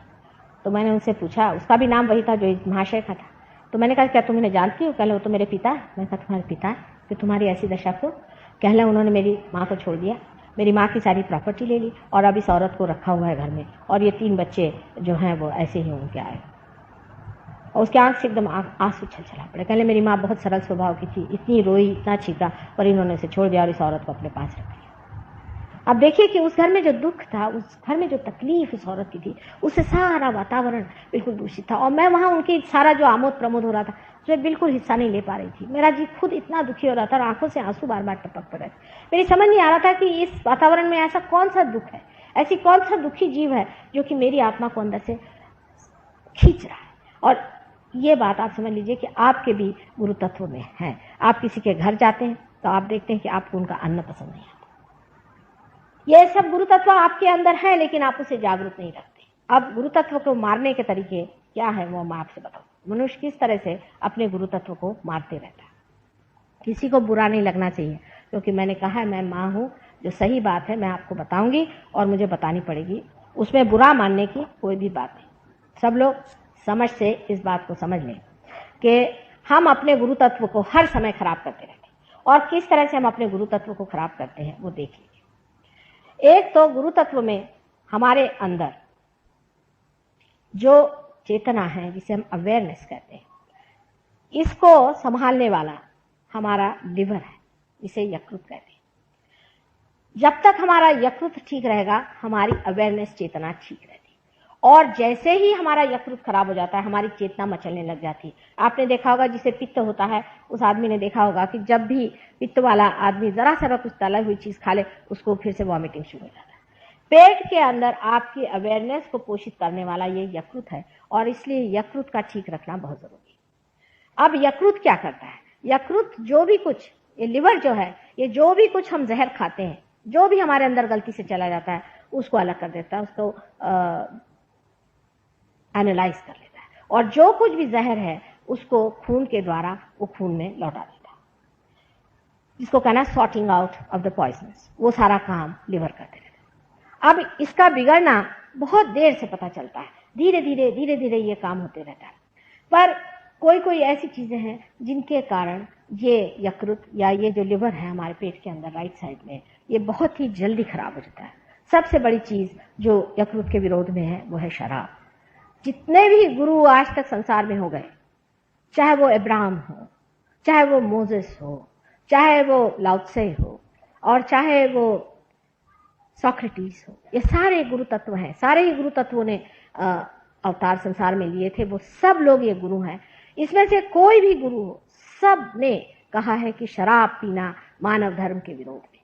तो मैंने उनसे पूछा, उसका भी नाम वही था जो इस महाशय का था। तो मैंने कहा क्या तुम इन्हें जानती हो? कहले वो तो मेरे पिता। मैंने कहा तुम्हारे पिता कि तुम्हारी ऐसी दशा क्यों? कहले उन्होंने मेरी माँ को छोड़ दिया, मेरी माँ की सारी प्रॉपर्टी ले ली और अब इस औरत को रखा हुआ है घर में, और ये 3 बच्चे जो हैं वो ऐसे ही उनके आए। और उसके आंख से एकदम आंसू छलछला पड़े। कहले मेरी माँ बहुत सरल स्वभाव की थी, इतनी रोई, इतना छीका, पर इन्होंने उसे छोड़ दिया और इस औरत को अपने पास रख लिया। अब देखिए कि उस घर में जो दुख था, उस घर में जो तकलीफ उस औरत की थी, उससे सारा वातावरण बिल्कुल दूषित था। और मैं वहां उनकी सारा जो आमोद प्रमोद हो रहा था उसमें बिल्कुल हिस्सा नहीं ले पा रही थी। मेरा जी खुद इतना दुखी हो रहा था और आंखों से आंसू बार बार टपक पड़ रहे थे। मेरी समझ नहीं आ रहा था कि इस वातावरण में ऐसा कौन सा दुख है, ऐसी कौन सा दुखी जीव है जो कि मेरी आत्मा को अंदर से खींच रहा है। और ये बात आप समझ लीजिए कि आपके भी गुरु तत्व में है। आप किसी के घर जाते हैं तो आप देखते हैं कि आपको उनका अन्न पसंद नहीं आता। ये सब गुरु तत्व आपके अंदर है, लेकिन आप उसे जागरूक नहीं रखते। अब गुरु तत्व को मारने के तरीके क्या है वो मैं आपसे बताऊं। मनुष्य किस तरह से अपने गुरु तत्व को मारते रहता है। किसी को बुरा नहीं लगना चाहिए, क्योंकि मैंने कहा है मैं माँ हूं, जो सही बात है मैं आपको बताऊंगी और मुझे बतानी पड़ेगी, उसमें बुरा मानने की कोई भी बात नहीं। सब लोग समझ से इस बात को समझ लें कि हम अपने गुरु तत्व को हर समय खराब करते रहते हैं, और किस तरह से हम अपने गुरु तत्व को खराब करते हैं वो देख लीजिए। एक तो गुरु तत्व में हमारे अंदर जो चेतना है, जिसे हम अवेयरनेस कहते हैं, इसको संभालने वाला हमारा लिवर है, इसे यकृत कहते हैं। जब तक हमारा यकृत ठीक रहेगा हमारी अवेयरनेस चेतना ठीक रहती है, और जैसे ही हमारा यकृत खराब हो जाता है हमारी चेतना मचलने लग जाती है। आपने देखा होगा जिसे पित्त होता है, उस आदमी ने देखा होगा कि जब भी पित्त वाला आदमी जरा सा कुछ तला हुई चीज खा ले उसको फिर से वॉमिटिंग शुरू हो जाता है। पेट के अंदर आपकी अवेयरनेस को पोषित करने वाला ये यकृत है, और इसलिए यकृत का ठीक रखना बहुत जरूरी है। अब यकृत क्या करता है? यकृत जो भी कुछ, ये लिवर जो है, ये जो भी कुछ हम जहर खाते हैं, जो भी हमारे अंदर गलती से चला जाता है उसको अलग कर देता है, उसको एनालाइज कर लेता है, और जो कुछ भी जहर है उसको खून के द्वारा वो खून में लौटा देता है, जिसको कहना sorting out of the poisons. वो सारा काम लिवर करते रहता है। अब इसका बिगड़ना बहुत देर से पता चलता है, धीरे धीरे ये काम होते रहता है। पर कोई ऐसी चीजें हैं जिनके कारण ये यकृत या ये जो लिवर है हमारे पेट के अंदर राइट साइड में, ये बहुत ही जल्दी खराब हो जाता है। सबसे बड़ी चीज जो यकृत के विरोध में है वो है शराब। जितने भी गुरु आज तक संसार में हो गए, चाहे वो अब्राहम हो, चाहे वो मोसेस हो, चाहे वो लाओत्से हो, और चाहे वो सोक्रेटिस हो, ये सारे गुरु तत्व हैं। सारे ही गुरु तत्वों ने अवतार संसार में लिए थे, वो सब लोग ये गुरु हैं। इसमें से कोई भी गुरु हो, सब ने कहा है कि शराब पीना मानव धर्म के विरोध में,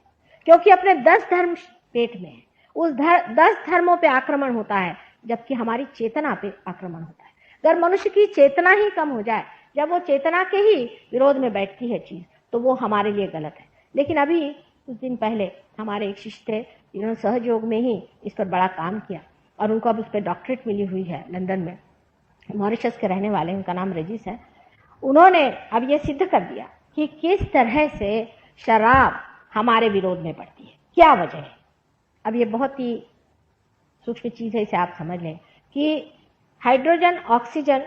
क्योंकि अपने 10 धर्म पेट में है, उस 10 धर्मों पे आक्रमण होता है, जबकि हमारी चेतना पे आक्रमण होता है। अगर मनुष्य की चेतना ही कम हो जाए, जब वो चेतना के ही विरोध में बैठती है चीज, तो वो हमारे लिए गलत है। लेकिन अभी कुछ दिन पहले हमारे एक शिष्य थे, जिन्होंने सहयोग में ही इस पर बड़ा काम किया और उनको अब उस पर डॉक्टरेट मिली हुई है लंदन में। मॉरिशस के रहने वाले, उनका नाम रेजिस है। उन्होंने अब ये सिद्ध कर दिया कि किस तरह से शराब हमारे विरोध में पड़ती है, क्या वजह है। अब ये बहुत ही सूक्ष्म चीज है, इसे आप समझ लें कि हाइड्रोजन ऑक्सीजन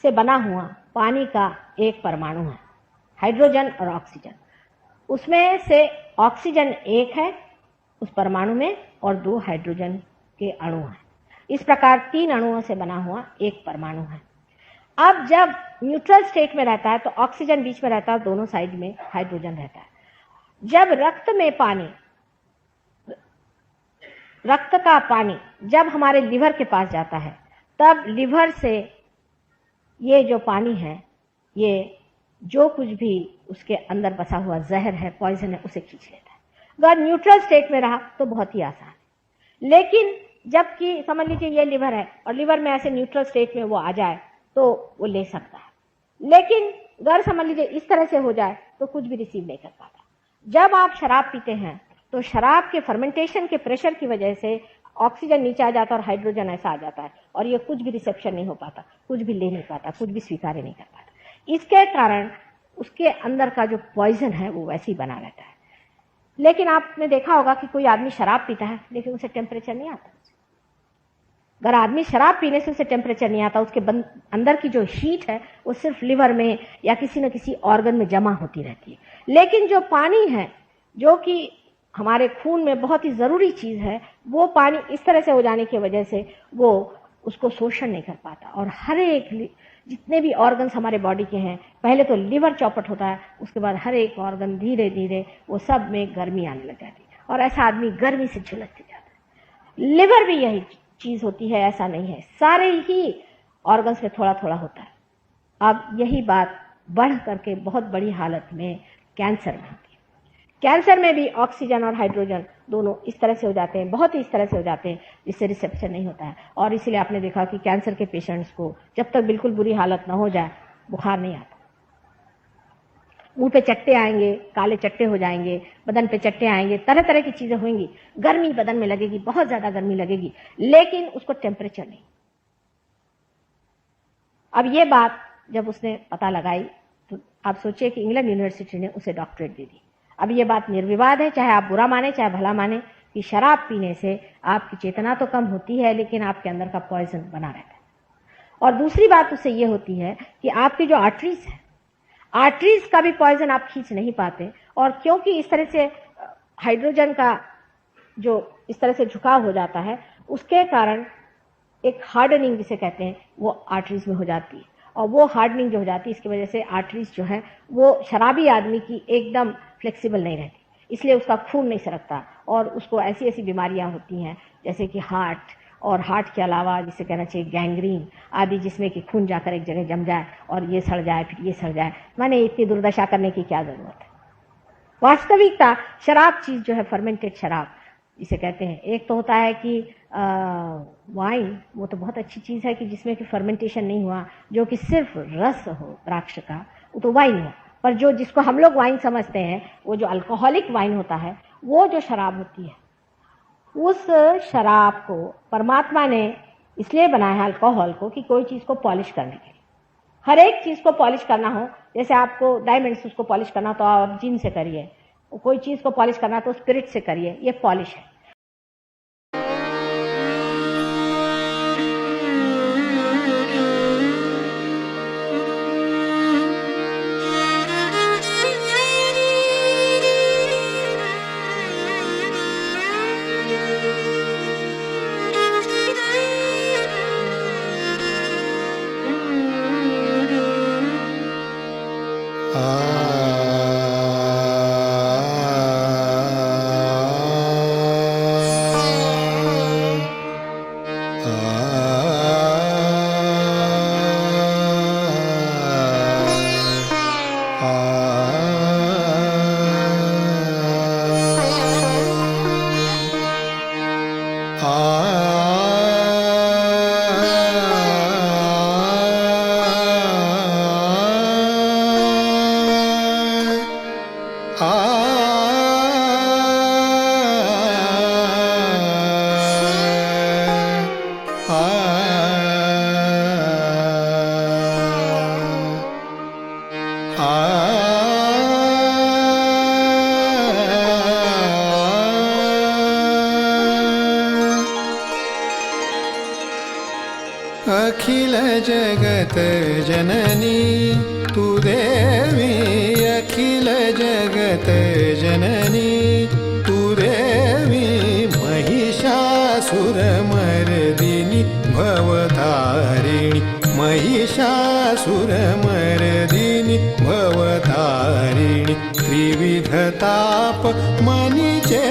से बना हुआ पानी का एक परमाणु है, हाइड्रोजन और ऑक्सीजन। उसमें से ऑक्सीजन एक है उस परमाणु में और 2 हाइड्रोजन के अणु हैं। इस प्रकार 3 अणुओं से बना हुआ एक परमाणु है। अब जब न्यूट्रल स्टेट में रहता है तो ऑक्सीजन बीच में रहता है, दोनों साइड में हाइड्रोजन रहता है। जब रक्त का पानी जब हमारे लिवर के पास जाता है, तब लिवर से ये जो पानी है, ये जो कुछ भी उसके अंदर बसा हुआ जहर है, पॉइजन है, उसे खींच लेता है। अगर न्यूट्रल स्टेट में रहा तो बहुत ही आसान है। लेकिन जबकि समझ लीजिए ये लिवर है और लिवर में ऐसे न्यूट्रल स्टेट में वो आ जाए तो वो ले सकता है। लेकिन अगर समझ लीजिए इस तरह से हो जाए तो कुछ भी रिसीव नहीं कर पाता। जब आप शराब पीते हैं तो शराब के फर्मेंटेशन के प्रेशर की वजह से ऑक्सीजन नीचे आ जाता है और हाइड्रोजन ऐसा आ जाता है और ये कुछ भी रिसेप्शन नहीं हो पाता, कुछ भी ले नहीं पाता, कुछ भी स्वीकार नहीं कर पाता। इसके कारण उसके अंदर का जो पॉइजन है वो वैसे ही बना रहता है। लेकिन आपने देखा होगा कि कोई आदमी शराब पीता है लेकिन उसे टेम्परेचर नहीं आता। अगर आदमी शराब पीने से उसे टेम्परेचर नहीं आता, उसके अंदर की जो हीट है वो सिर्फ लिवर में या किसी न किसी ऑर्गन में जमा होती रहती है। लेकिन जो पानी है, जो कि हमारे खून में बहुत ही जरूरी चीज है, वो पानी इस तरह से हो जाने की वजह से वो उसको शोषण नहीं कर पाता और हर एक जितने भी ऑर्गन्स हमारे बॉडी के हैं, पहले तो लिवर चौपट होता है, उसके बाद हर एक ऑर्गन धीरे धीरे वो सब में गर्मी आने लग जाती है और ऐसा आदमी गर्मी से झुलसते जाता है। लिवर भी यही चीज होती है, ऐसा नहीं है, सारे ही ऑर्गन्स में थोड़ा थोड़ा होता है। अब यही बात बढ़ करके बहुत बड़ी हालत में कैंसर में होती है। कैंसर में भी ऑक्सीजन और हाइड्रोजन दोनों इस तरह से हो जाते हैं, बहुत ही इस तरह से हो जाते हैं जिससे रिसेप्शन नहीं होता है। और इसीलिए आपने देखा कि कैंसर के पेशेंट्स को जब तक बिल्कुल बुरी हालत ना हो जाए बुखार नहीं आता। मुंह पे चट्टे आएंगे, काले चट्टे हो जाएंगे, बदन पे चट्टे आएंगे, तरह तरह की चीजें होंगी, गर्मी बदन में लगेगी, बहुत ज्यादा गर्मी लगेगी, लेकिन उसको टेम्परेचर नहीं। अब ये बात जब उसने पता लगाई तो आप सोचिए कि इंग्लैंड यूनिवर्सिटी ने उसे डॉक्टरेट दे दी। अब ये बात निर्विवाद है, चाहे आप बुरा माने चाहे भला माने, कि शराब पीने से आपकी चेतना तो कम होती है लेकिन आपके अंदर का पॉइजन बना रहता है। और दूसरी बात उससे ये होती है कि आपकी जो आर्टरीज है, आर्टरीज का भी पॉइजन आप खींच नहीं पाते। और क्योंकि इस तरह से हाइड्रोजन का जो इस तरह से झुकाव हो जाता है, उसके कारण एक हार्डनिंग जिसे कहते हैं वो आर्टरीज में हो जाती है। और वो हार्डनिंग जो हो जाती है, इसकी वजह से आर्टरीज जो है वो शराबी आदमी की एकदम फ्लेक्सिबल नहीं रहती, इसलिए उसका खून नहीं सरकता और उसको ऐसी ऐसी बीमारियां होती हैं जैसे कि हार्ट, और हार्ट के अलावा जिसे कहना चाहिए गैंग्रीन आदि, जिसमें कि खून जाकर एक जगह जम जाए और ये सड़ जाए, फिर ये सड़ जाए। माने इतनी दुर्दशा करने की क्या जरूरत है। वास्तविकता शराब चीज जो है, फर्मेंटेड शराब जिसे कहते हैं, एक तो होता है कि वाइन, वो तो बहुत अच्छी चीज है कि जिसमें कि फर्मेंटेशन नहीं हुआ, जो कि सिर्फ रस हो द्राक्ष का, वो तो वाइन हुआ। पर जो जिसको हम लोग वाइन समझते हैं, वो जो अल्कोहलिक वाइन होता है, वो जो शराब होती है, उस शराब को परमात्मा ने इसलिए बनाया है अल्कोहल को कि कोई चीज को पॉलिश करने के लिए। हर एक चीज को पॉलिश करना हो, जैसे आपको डायमंड्स उसको पॉलिश करना तो आप जिन से करिए, कोई चीज को पॉलिश करना तो स्पिरिट से करिए, ये पॉलिश है। Ah. जगत जननी तू देवी अखिल जगत जननी तू देवी महिषासुरमर्दिनी भवतारिणी महिषासुरमर्दिनी भवतारिणी त्रिविधताप मनीचे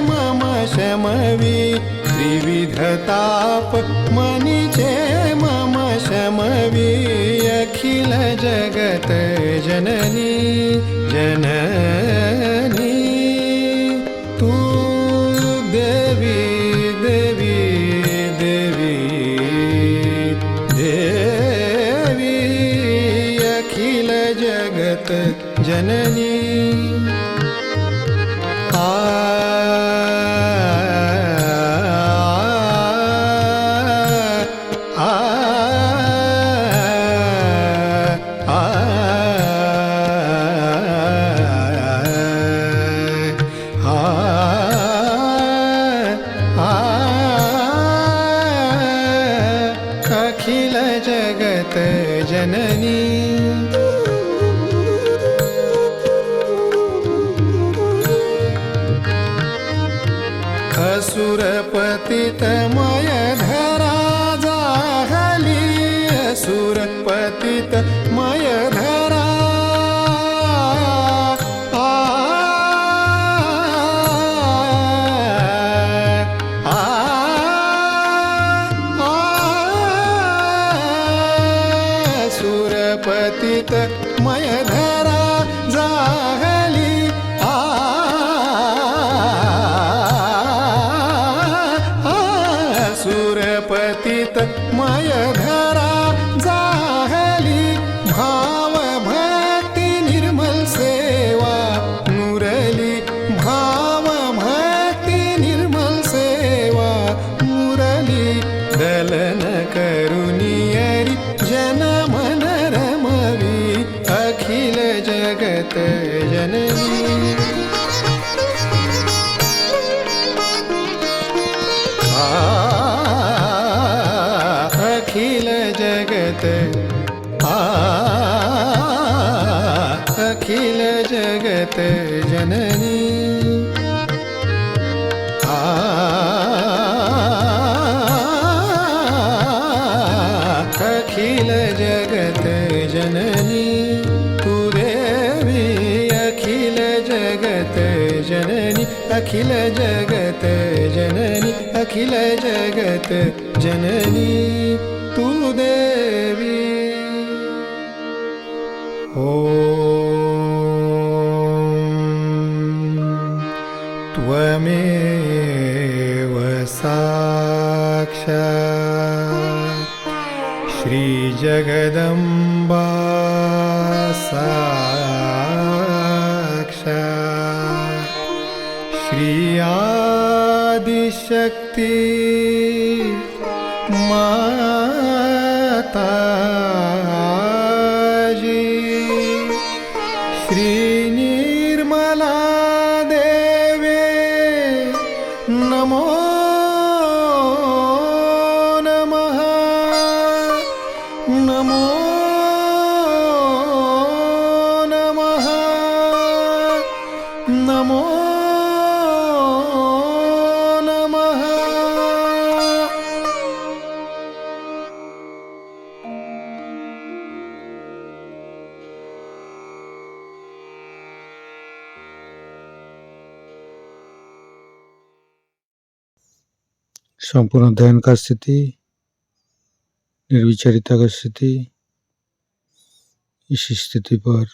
मम शमवी त्रिविधताप मनीचे मम शमवी अखिल जगत जननी जननी तू देवी देवी देवी देवी अखिल जगत जननी अखिल जगत जननी असुरपतितमय धरा जाहली असुरपतितमय धरा असुरपतितमय धरा जाहली असुरपतितमय धरा जाहली भाव भक्ति निर्मल सेवा मुरली भाव भक्ति निर्मल सेवा मुरली दलन करुनियरी जन मन रमवी अखिल जगत जननी अखिल जगत अखिल जगत जननी अखिल जगत जननी तू देवी अखिल जगत जननी अखिल जगत जननी अखिल जगत जननी तू देवी त्वमेव साक्षात् श्रीजगदम्बा साक्षात् श्री आदिशक्ति माताजी श्री निर्मला देवे नमो नमः नमो नमः नमो नमः संपूर्ण ध्यान का स्थिति, निर्विचारिता का स्थिति। इस स्थिति पर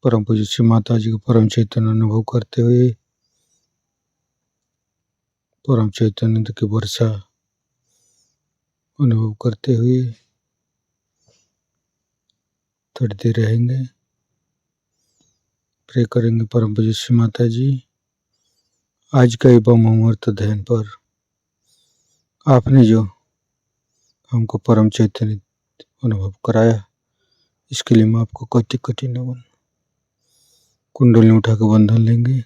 परम पूज्य श्री माता जी को परम चैतन्य अनुभव करते हुए परम चैतन्य की वर्षा अनुभव करते हुए थड़ते रहेंगे। प्रे करेंगे परम पूज्य श्री माता जी, आज का एवं अमृत ध्यान पर आपने जो हमको परम चैतन्य अनुभव कराया, इसके लिए मैं आपको कोटि कोटि नमन। कुंडली उठा के बंधन लेंगे।